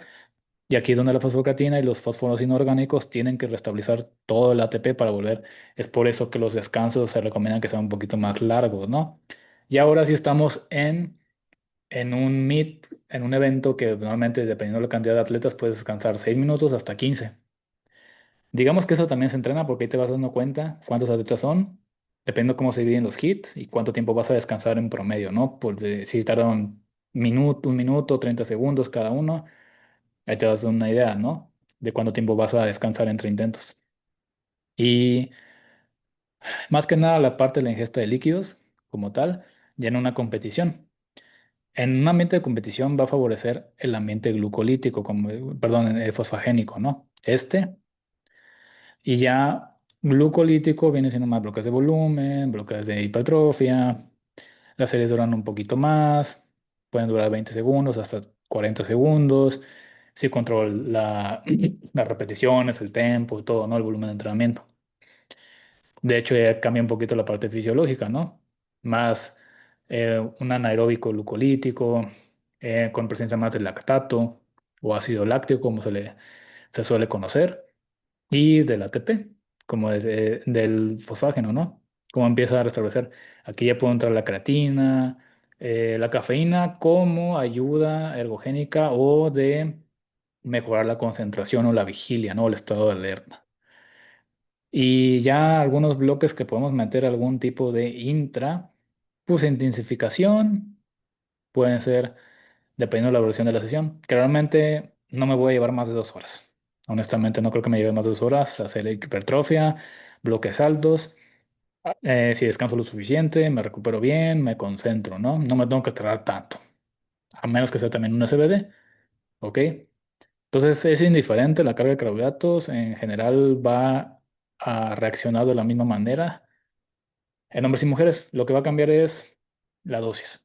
Y aquí es donde la fosfocreatina y los fósforos inorgánicos tienen que restablecer todo el ATP para volver. Es por eso que los descansos se recomiendan que sean un poquito más largos, ¿no? Y ahora sí estamos en un meet, en un evento que normalmente, dependiendo de la cantidad de atletas, puedes descansar 6 minutos hasta 15. Digamos que eso también se entrena porque ahí te vas dando cuenta cuántos atletas son, dependiendo cómo se dividen los hits y cuánto tiempo vas a descansar en promedio, ¿no? Si tardan un minuto, 30 segundos cada uno, ahí te das una idea, ¿no? De cuánto tiempo vas a descansar entre intentos. Y más que nada la parte de la ingesta de líquidos, como tal, ya en una competición. En un ambiente de competición va a favorecer el ambiente glucolítico, perdón, el fosfagénico, ¿no? Y ya glucolítico viene siendo más bloques de volumen, bloques de hipertrofia. Las series duran un poquito más, pueden durar 20 segundos hasta 40 segundos. Si control las repeticiones, el tempo, todo, ¿no? El volumen de entrenamiento. De hecho, ya cambia un poquito la parte fisiológica, ¿no? Más un anaeróbico glucolítico, con presencia más de lactato o ácido láctico, como se suele conocer, y del ATP, como del fosfágeno, ¿no? Cómo empieza a restablecer. Aquí ya puede entrar la creatina, la cafeína como ayuda ergogénica o de mejorar la concentración o la vigilia, ¿no? El estado de alerta. Y ya algunos bloques que podemos meter algún tipo de pues intensificación, pueden ser, dependiendo de la duración de la sesión, que realmente no me voy a llevar más de 2 horas. Honestamente, no creo que me lleve más de 2 horas hacer hipertrofia, bloques altos. Si descanso lo suficiente, me recupero bien, me concentro, ¿no? No me tengo que tardar tanto, a menos que sea también un SBD, ¿ok? Entonces es indiferente, la carga de carbohidratos en general va a reaccionar de la misma manera en hombres y mujeres. Lo que va a cambiar es la dosis.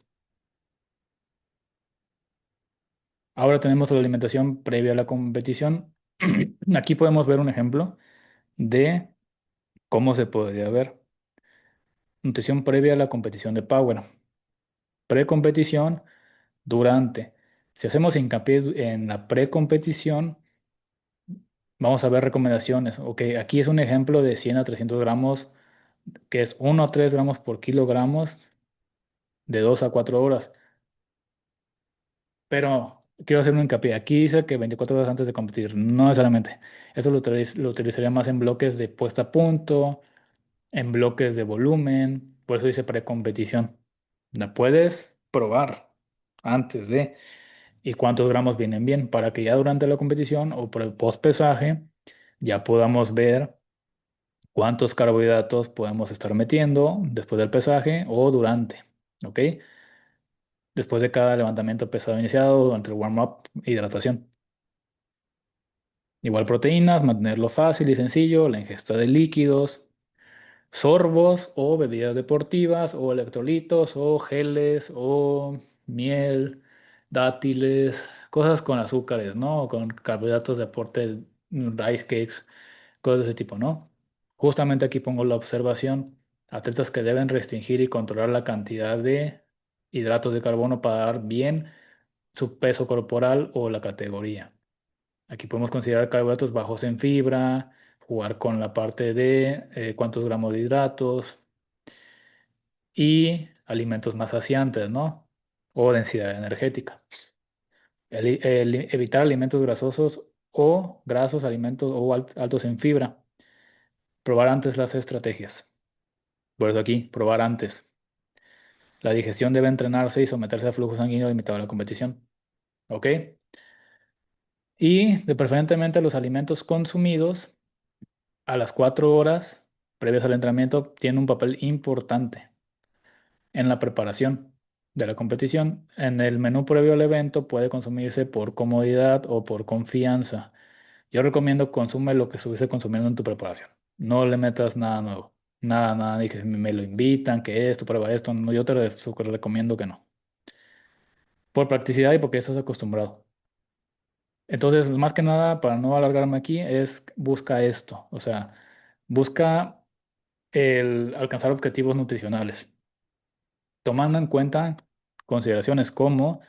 Ahora tenemos la alimentación previa a la competición. Aquí podemos ver un ejemplo de cómo se podría ver. Nutrición previa a la competición de Power. Precompetición, durante. Si hacemos hincapié en la precompetición, vamos a ver recomendaciones. Ok, aquí es un ejemplo de 100 a 300 gramos, que es 1 a 3 gramos por kilogramos de 2 a 4 horas. Pero quiero hacer un hincapié. Aquí dice que 24 horas antes de competir. No necesariamente. Eso lo utilizaría más en bloques de puesta a punto, en bloques de volumen. Por eso dice precompetición. La puedes probar antes de y cuántos gramos vienen bien para que ya durante la competición o por el post-pesaje ya podamos ver cuántos carbohidratos podemos estar metiendo después del pesaje o durante. ¿Ok? Después de cada levantamiento pesado iniciado, durante el warm-up, hidratación. Igual proteínas, mantenerlo fácil y sencillo, la ingesta de líquidos, sorbos o bebidas deportivas o electrolitos o geles o miel, dátiles, cosas con azúcares, ¿no? Con carbohidratos de aporte, rice cakes, cosas de ese tipo, ¿no? Justamente aquí pongo la observación, atletas que deben restringir y controlar la cantidad de hidratos de carbono para dar bien su peso corporal o la categoría. Aquí podemos considerar carbohidratos bajos en fibra, jugar con la parte de cuántos gramos de hidratos y alimentos más saciantes, ¿no? O densidad energética. Evitar alimentos grasosos o grasos, alimentos o altos en fibra. Probar antes las estrategias. Por eso aquí, probar antes. La digestión debe entrenarse y someterse a flujo sanguíneo limitado a la competición. ¿Ok? Y de preferentemente los alimentos consumidos a las 4 horas previas al entrenamiento tienen un papel importante en la preparación de la competición. En el menú previo al evento puede consumirse por comodidad o por confianza. Yo recomiendo consume lo que estuviste consumiendo en tu preparación. No le metas nada nuevo. Nada, nada, y que me lo invitan, que esto, prueba esto. No, yo te súper recomiendo que no. Por practicidad y porque estás acostumbrado. Entonces, más que nada, para no alargarme aquí, es busca esto. O sea, busca el alcanzar objetivos nutricionales, tomando en cuenta consideraciones como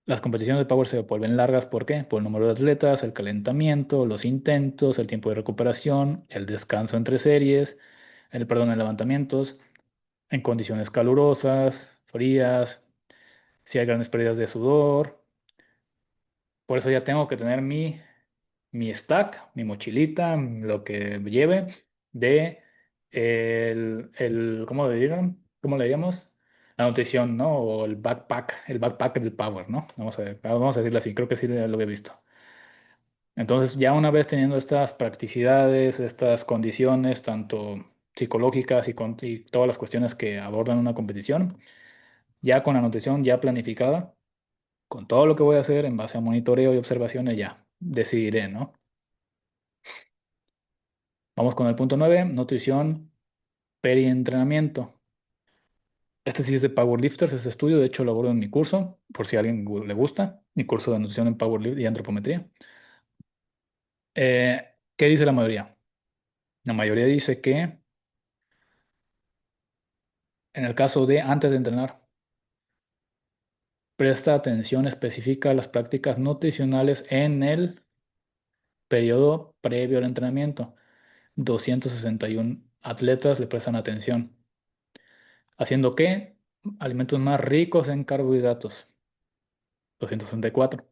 Las competiciones de Power se vuelven largas, ¿por qué? Por el número de atletas, el calentamiento, los intentos, el tiempo de recuperación, el descanso entre series, el levantamientos, en condiciones calurosas, frías, si hay grandes pérdidas de sudor. Por eso ya tengo que tener mi stack, mi mochilita, lo que lleve de ¿cómo le dirán? ¿Cómo le llamamos? La nutrición, ¿no? O el backpack del Power, ¿no? Vamos a decirlo así, creo que sí lo he visto. Entonces, ya una vez teniendo estas practicidades, estas condiciones, tanto psicológicas y todas las cuestiones que abordan una competición, ya con la nutrición ya planificada, con todo lo que voy a hacer en base a monitoreo y observaciones, ya decidiré, ¿no? Vamos con el punto 9, nutrición perientrenamiento. Este sí es de Powerlifters, ese estudio, de hecho lo abordo en mi curso, por si a alguien le gusta, mi curso de nutrición en Powerlift y antropometría. ¿Qué dice la mayoría? La mayoría dice que en el caso de antes de entrenar, presta atención específica a las prácticas nutricionales en el periodo previo al entrenamiento. 261 atletas le prestan atención, haciendo que alimentos más ricos en carbohidratos, 264,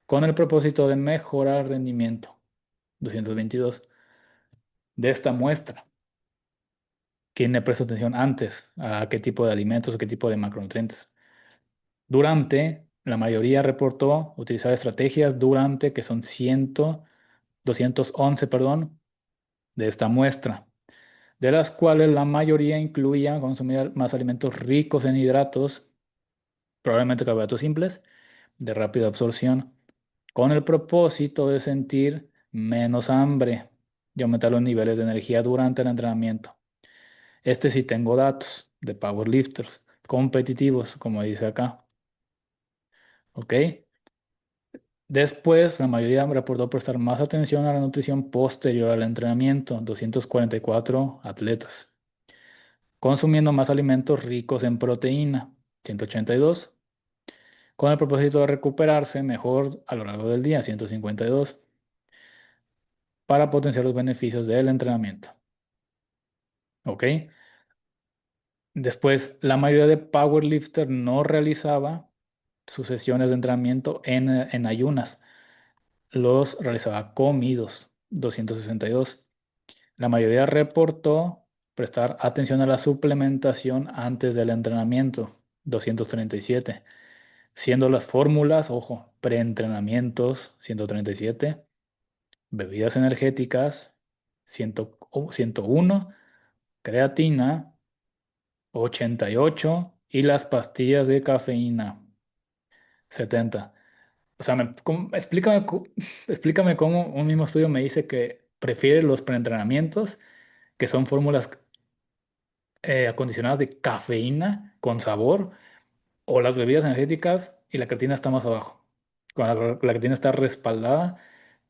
con el propósito de mejorar rendimiento, 222. De esta muestra, ¿quién le presta atención antes a qué tipo de alimentos o qué tipo de macronutrientes? Durante, la mayoría reportó utilizar estrategias durante, que son 211, perdón, de esta muestra, de las cuales la mayoría incluía consumir más alimentos ricos en hidratos, probablemente carbohidratos simples, de rápida absorción, con el propósito de sentir menos hambre y aumentar los niveles de energía durante el entrenamiento. Este sí tengo datos de powerlifters competitivos, como dice acá. ¿Ok? Después, la mayoría reportó prestar más atención a la nutrición posterior al entrenamiento, 244 atletas, consumiendo más alimentos ricos en proteína, 182, con el propósito de recuperarse mejor a lo largo del día, 152, para potenciar los beneficios del entrenamiento. ¿Ok? Después, la mayoría de powerlifter no realizaba sus sesiones de entrenamiento en ayunas, los realizaba comidos, 262. La mayoría reportó prestar atención a la suplementación antes del entrenamiento, 237, siendo las fórmulas, ojo, preentrenamientos, 137, bebidas energéticas, 101, creatina, 88 y las pastillas de cafeína, 70. O sea, explícame cómo un mismo estudio me dice que prefiere los preentrenamientos, que son fórmulas acondicionadas de cafeína con sabor, o las bebidas energéticas y la creatina está más abajo. Cuando la creatina está respaldada,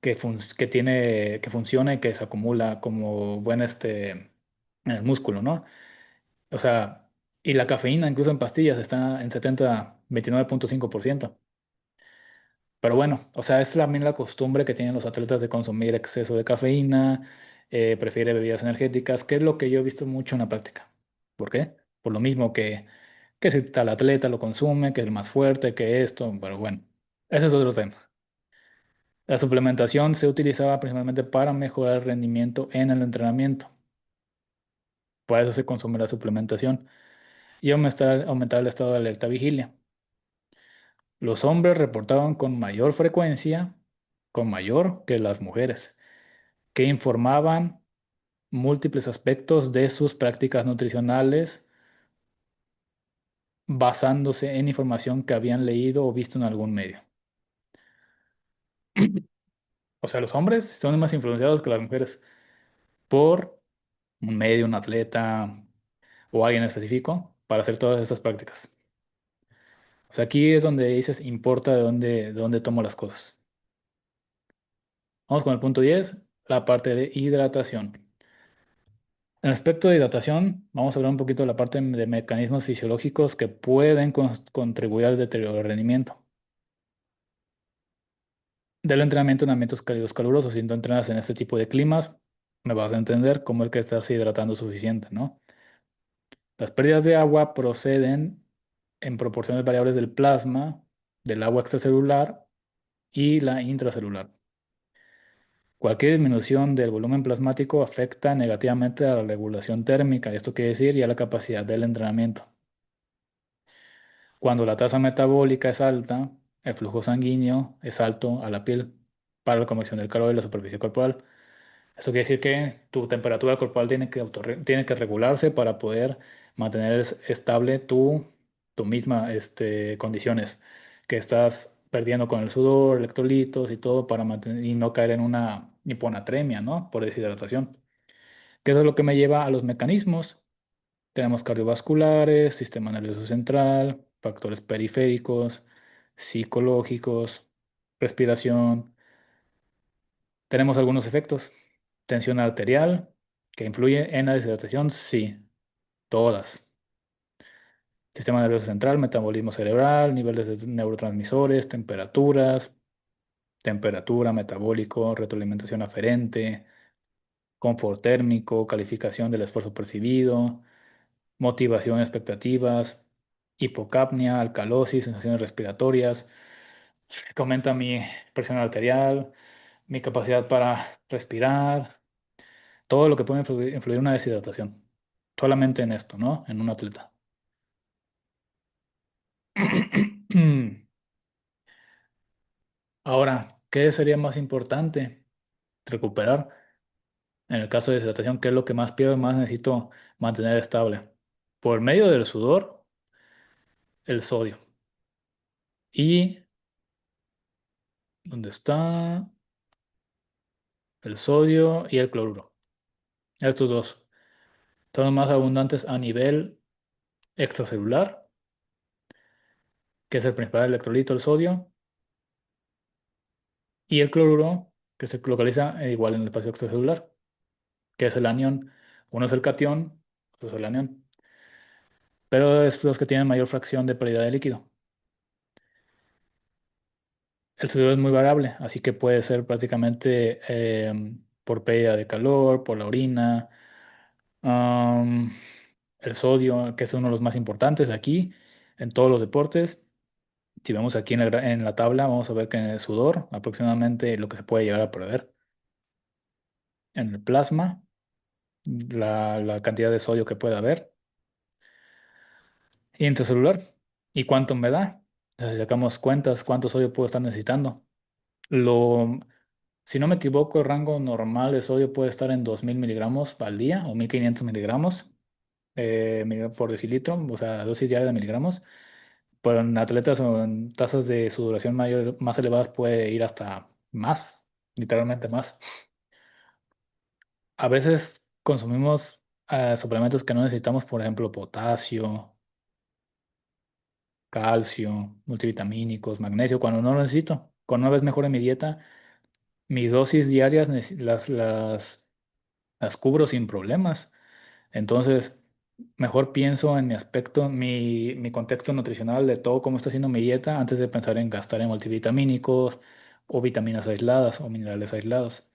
que funciona y que se acumula como buen en el músculo, ¿no? O sea, y la cafeína, incluso en pastillas, está en 29.5%. Pero bueno, o sea, es también la costumbre que tienen los atletas de consumir exceso de cafeína, prefiere bebidas energéticas, que es lo que yo he visto mucho en la práctica. ¿Por qué? Por lo mismo que si tal atleta lo consume, que es el más fuerte, que esto, pero bueno, ese es otro tema. La suplementación se utilizaba principalmente para mejorar el rendimiento en el entrenamiento. Por eso se consume la suplementación y aumentar el estado de alerta vigilia. Los hombres reportaban con mayor frecuencia, con mayor que las mujeres, que informaban múltiples aspectos de sus prácticas nutricionales basándose en información que habían leído o visto en algún medio. O sea, los hombres son más influenciados que las mujeres por un medio, un atleta o alguien específico para hacer todas estas prácticas. O sea, aquí es donde dices, importa de dónde tomo las cosas. Vamos con el punto 10, la parte de hidratación. En aspecto de hidratación, vamos a hablar un poquito de la parte de mecanismos fisiológicos que pueden contribuir al deterioro del rendimiento. del entrenamiento en ambientes cálidos calurosos. Si tú entrenas en este tipo de climas, me vas a entender cómo es que estarse hidratando suficiente, ¿no? Las pérdidas de agua proceden en proporciones variables del plasma, del agua extracelular y la intracelular. Cualquier disminución del volumen plasmático afecta negativamente a la regulación térmica, esto quiere decir, y a la capacidad del entrenamiento. Cuando la tasa metabólica es alta, el flujo sanguíneo es alto a la piel para la convección del calor y la superficie corporal. Eso quiere decir que tu temperatura corporal tiene que regularse para poder mantener estable tu misma condiciones que estás perdiendo con el sudor, electrolitos y todo para mantener y no caer en una hiponatremia, ¿no? Por deshidratación. Que eso es lo que me lleva a los mecanismos. Tenemos cardiovasculares, sistema nervioso central, factores periféricos, psicológicos, respiración. Tenemos algunos efectos. Tensión arterial, que influye en la deshidratación, sí, todas. Sistema nervioso central, metabolismo cerebral, niveles de neurotransmisores, temperatura, metabólico, retroalimentación aferente, confort térmico, calificación del esfuerzo percibido, motivación, expectativas, hipocapnia, alcalosis, sensaciones respiratorias. Que aumenta mi presión arterial, mi capacidad para respirar, todo lo que puede influir en una deshidratación. Solamente en esto, ¿no? En un atleta. Ahora, ¿qué sería más importante recuperar? En el caso de deshidratación, ¿qué es lo que más pierdo, más necesito mantener estable? Por medio del sudor, el sodio. ¿Y dónde está? El sodio y el cloruro. Estos dos son los más abundantes a nivel extracelular, que es el principal electrolito, el sodio, y el cloruro, que se localiza igual en el espacio extracelular, que es el anión. Uno es el cation, otro es el anión, pero es los que tienen mayor fracción de pérdida de líquido. El sodio es muy variable, así que puede ser prácticamente por pérdida de calor, por la orina. am, el sodio, que es uno de los más importantes aquí en todos los deportes. Si vemos aquí en la tabla, vamos a ver que en el sudor, aproximadamente lo que se puede llegar a perder. En el plasma, la cantidad de sodio que puede haber. Y intracelular. ¿Y cuánto me da? O sea, si sacamos cuentas, cuánto sodio puedo estar necesitando. Lo, si no me equivoco, el rango normal de sodio puede estar en 2000 miligramos al día o 1500 miligramos por decilitro, o sea, dosis diaria de miligramos. Pero en atletas o en tasas de sudoración más elevadas puede ir hasta más, literalmente más. A veces consumimos suplementos que no necesitamos, por ejemplo, potasio, calcio, multivitamínicos, magnesio, cuando no lo necesito. Con una vez mejore mi dieta, mis dosis diarias las cubro sin problemas. Entonces, mejor pienso en mi aspecto, mi contexto nutricional de todo cómo está haciendo mi dieta antes de pensar en gastar en multivitamínicos o vitaminas aisladas o minerales aislados.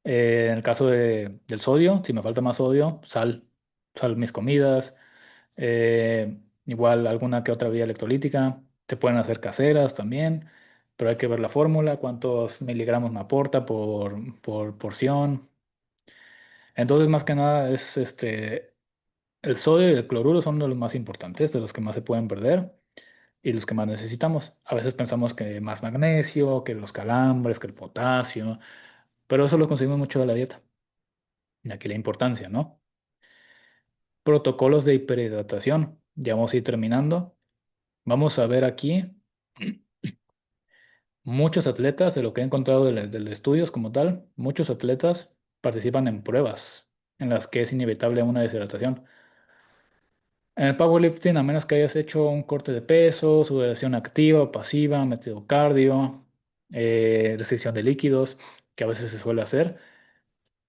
En el caso del sodio, si me falta más sodio, sal mis comidas, igual alguna que otra vía electrolítica, se pueden hacer caseras también, pero hay que ver la fórmula, cuántos miligramos me aporta por porción. Entonces, más que nada, el sodio y el cloruro son de los más importantes, de los que más se pueden perder y los que más necesitamos. A veces pensamos que más magnesio, que los calambres, que el potasio, pero eso lo conseguimos mucho de la dieta. Y aquí la importancia, ¿no? Protocolos de hiperhidratación. Ya vamos a ir terminando. Vamos a ver aquí muchos atletas, de lo que he encontrado de estudios como tal, muchos atletas participan en pruebas en las que es inevitable una deshidratación. En el powerlifting, a menos que hayas hecho un corte de peso, sudoración activa o pasiva, metidocardio, restricción de líquidos, que a veces se suele hacer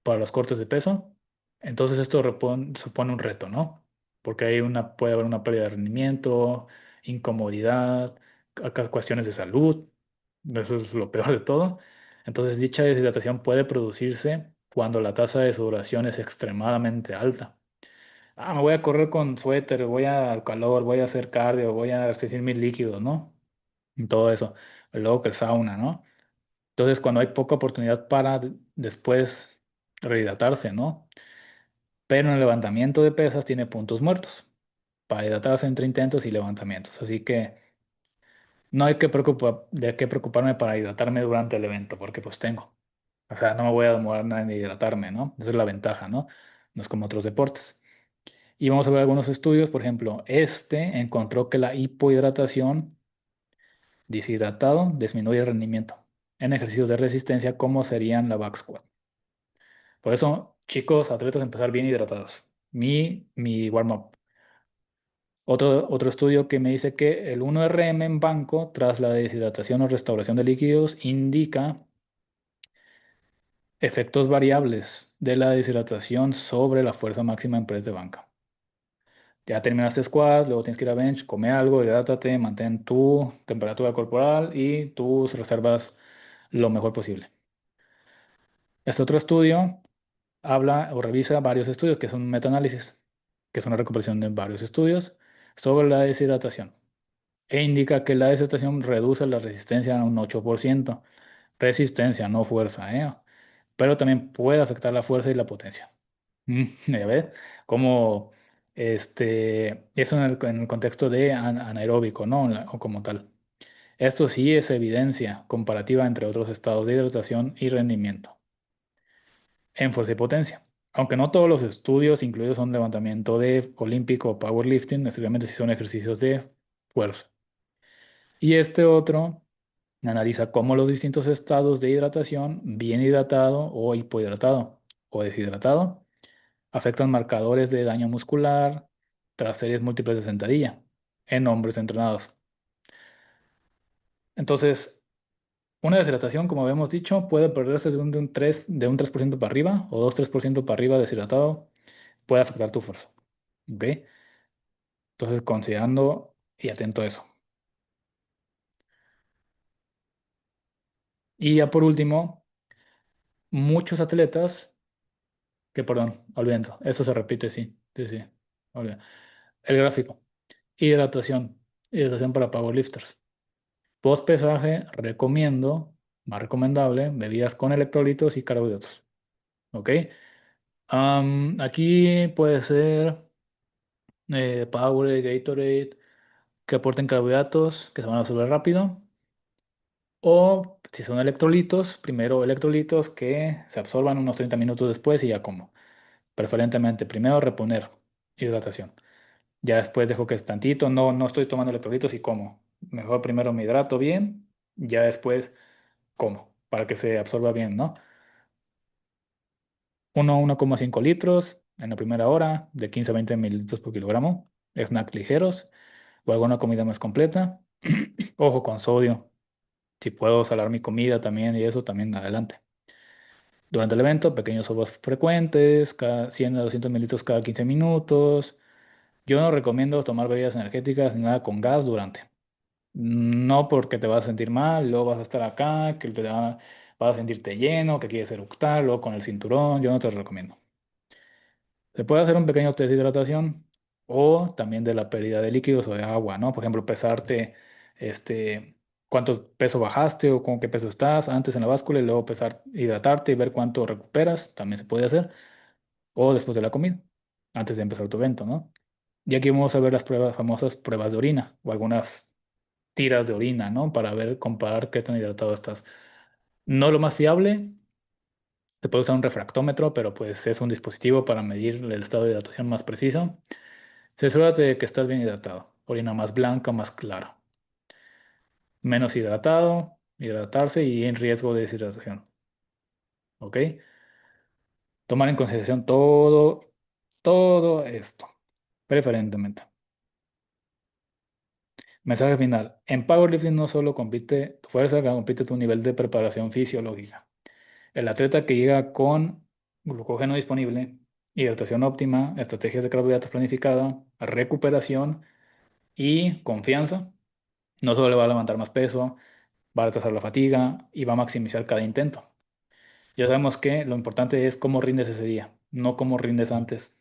para los cortes de peso, entonces esto supone un reto, ¿no? Porque puede haber una pérdida de rendimiento, incomodidad, acá cuestiones de salud. Eso es lo peor de todo. Entonces, dicha deshidratación puede producirse cuando la tasa de sudoración es extremadamente alta. Ah, me voy a correr con suéter, voy al calor, voy a hacer cardio, voy a restringir mis líquidos, ¿no? Y todo eso. Luego que el sauna, ¿no? Entonces, cuando hay poca oportunidad para después rehidratarse, ¿no? Pero en el levantamiento de pesas tiene puntos muertos para hidratarse entre intentos y levantamientos. Así que no hay que de qué preocuparme para hidratarme durante el evento, porque pues tengo. O sea, no me voy a demorar nada en hidratarme, ¿no? Esa es la ventaja, ¿no? No es como otros deportes. Y vamos a ver algunos estudios. Por ejemplo, este encontró que la hipohidratación deshidratado disminuye el rendimiento en ejercicios de resistencia como serían la back squat. Por eso, chicos, atletas, empezar bien hidratados. Mi warm-up. Otro estudio que me dice que el 1 RM en banco tras la deshidratación o restauración de líquidos indica efectos variables de la deshidratación sobre la fuerza máxima en press de banca. Ya terminaste squat, luego tienes que ir a bench, come algo, hidrátate, mantén tu temperatura corporal y tus reservas lo mejor posible. Este otro estudio habla o revisa varios estudios, que es un metaanálisis, que es una recuperación de varios estudios sobre la deshidratación. E indica que la deshidratación reduce la resistencia a un 8%. Resistencia, no fuerza, ¿eh? Pero también puede afectar la fuerza y la potencia. ¿Ya ves? Como eso en el contexto de anaeróbico, ¿no? O como tal. Esto sí es evidencia comparativa entre otros estados de hidratación y rendimiento en fuerza y potencia. Aunque no todos los estudios incluidos son levantamiento de olímpico o powerlifting, necesariamente si son ejercicios de fuerza. Y este otro analiza cómo los distintos estados de hidratación, bien hidratado o hipohidratado o deshidratado, afectan marcadores de daño muscular tras series múltiples de sentadilla en hombres entrenados. Entonces, una deshidratación, como habíamos dicho, puede perderse de un 3% para arriba o 2-3% para arriba deshidratado, puede afectar tu fuerza. ¿Ok? Entonces, considerando y atento a eso. Y ya por último, muchos atletas, perdón, olvidando, esto se repite, sí, sí, sí, olvida. El gráfico, hidratación, hidratación para powerlifters. Post pesaje, recomiendo, más recomendable, bebidas con electrolitos y carbohidratos. ¿Ok? Aquí puede ser Powerade, Gatorade, que aporten carbohidratos, que se van a absorber rápido. O si son electrolitos, primero electrolitos que se absorban unos 30 minutos después y ya como. Preferentemente, primero reponer hidratación. Ya después dejo que es tantito, no estoy tomando electrolitos y como. Mejor primero me hidrato bien, ya después como, para que se absorba bien, ¿no? 1,5 litros en la primera hora, de 15 a 20 mililitros por kilogramo. Snacks ligeros o alguna comida más completa. Ojo con sodio. Si puedo salar mi comida también y eso también adelante. Durante el evento, pequeños sorbos frecuentes, cada 100 a 200 mililitros cada 15 minutos. Yo no recomiendo tomar bebidas energéticas ni nada con gas durante. No porque te vas a sentir mal, luego vas a estar acá, vas a sentirte lleno, que quieres eructar, luego con el cinturón, yo no te lo recomiendo. Se puede hacer un pequeño test de hidratación o también de la pérdida de líquidos o de agua, ¿no? Por ejemplo, pesarte, este, cuánto peso bajaste o con qué peso estás antes en la báscula y luego pesar, hidratarte y ver cuánto recuperas, también se puede hacer. O después de la comida, antes de empezar tu evento, ¿no? Y aquí vamos a ver las pruebas, famosas pruebas de orina o algunas tiras de orina, ¿no? Para ver, comparar qué tan hidratado estás. No lo más fiable, se puede usar un refractómetro, pero pues es un dispositivo para medir el estado de hidratación más preciso. Asegúrate de que estás bien hidratado. Orina más blanca, más clara. Menos hidratado, hidratarse y en riesgo de deshidratación. ¿Ok? Tomar en consideración todo esto, preferentemente. Mensaje final. En powerlifting no solo compite tu fuerza, compite tu nivel de preparación fisiológica. El atleta que llega con glucógeno disponible, hidratación óptima, estrategias de carbohidratos planificada, recuperación y confianza, no solo le va a levantar más peso, va a retrasar la fatiga y va a maximizar cada intento. Ya sabemos que lo importante es cómo rindes ese día, no cómo rindes antes.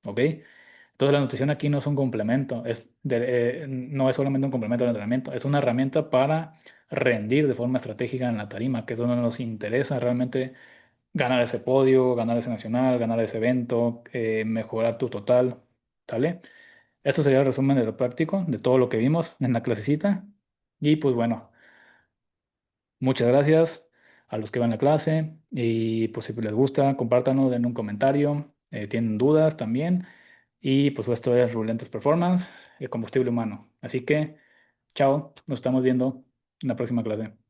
¿Ok? Entonces la nutrición aquí no es un complemento, no es solamente un complemento al entrenamiento, es una herramienta para rendir de forma estratégica en la tarima, que es donde nos interesa realmente ganar ese podio, ganar ese nacional, ganar ese evento, mejorar tu total, ¿sale? Esto sería el resumen de lo práctico, de todo lo que vimos en la clasecita. Y pues bueno, muchas gracias a los que van a la clase y pues si les gusta, compártanlo, den un comentario, tienen dudas también. Y pues esto es Rulentos Performance, el combustible humano. Así que, chao, nos estamos viendo en la próxima clase.